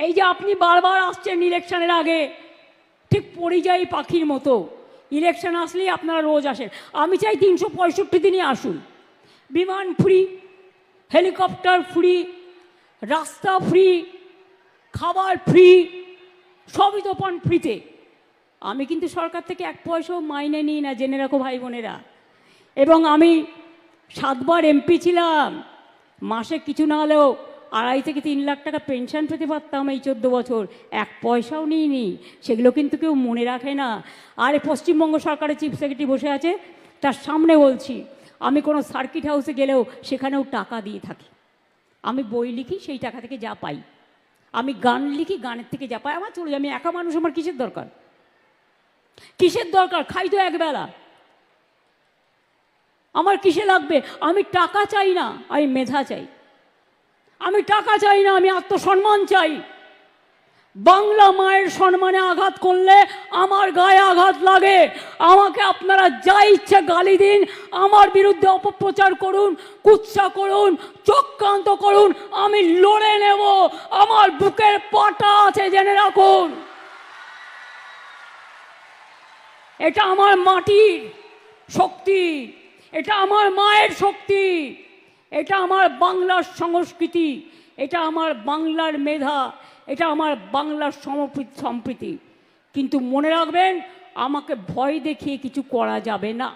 এই যে আপনি বারবার আসছেন ইলেকশনের আগে, ঠিক পরিযায়ী পাখির মতো ইলেকশন আসলেই আপনারা রোজ আসেন। আমি চাই 365 দিনই আসুন। বিমান ফ্রি, হেলিকপ্টার ফ্রি, রাস্তা ফ্রি, খাবার ফ্রি, সবই তো পান ফ্রিতে। আমি কিন্তু সরকার থেকে 1 পয়সাও মাইনে নিই না, জেনে রাখো ভাই বোনেরা। এবং আমি 7 বার এমপি ছিলাম, মাসে কিছু না হলেও 2.5 থেকে 3 লাখ টাকা পেনশন পেতে পারতাম এই 14 বছর। 1 পয়সাও নিইনি, সেগুলো কিন্তু কেউ মনে রাখে না। আর পশ্চিমবঙ্গ সরকারের চিফ সেক্রেটারি বসে আছে, তার সামনে বলছি, আমি কোনো সার্কিট হাউসে গেলেও সেখানেও টাকা দিয়ে থাকি। আমি বই লিখি, সেই টাকা থেকে যা পাই। আমি গান লিখি, গানের থেকে যা পাই আমার চলে যায়। আমি একা মানুষ, আমার কিসের দরকার? কিসের দরকার? খাই তো একবেলা, আমার কিসে লাগবে? আমি টাকা চাই না, আমি মেধা চাই। আমি টাকা চাই না, আমি আত্মসম্মান চাই। বাংলা মায়ের সম্মানে আঘাত করলে আমার গায়ে আঘাত লাগে। আমাকে আপনারা যা ইচ্ছে গালি দিন, আমার বিরুদ্ধে অপপ্রচার করুন, কুৎসা করুন, চক্রান্ত করুন, আমি লড়ে নেব। আমার বুকের পাটা আছে, জেনে রাখুন। এটা আমার মাটির শক্তি, এটা আমার মায়ের শক্তি, এটা আমার বাংলার সংস্কৃতি, এটা আমার বাংলার মেধা, এটা আমার বাংলার সম্প্রীতি। কিন্তু মনে রাখবেন, আমাকে ভয় দেখিয়ে কিছু করা যাবে না।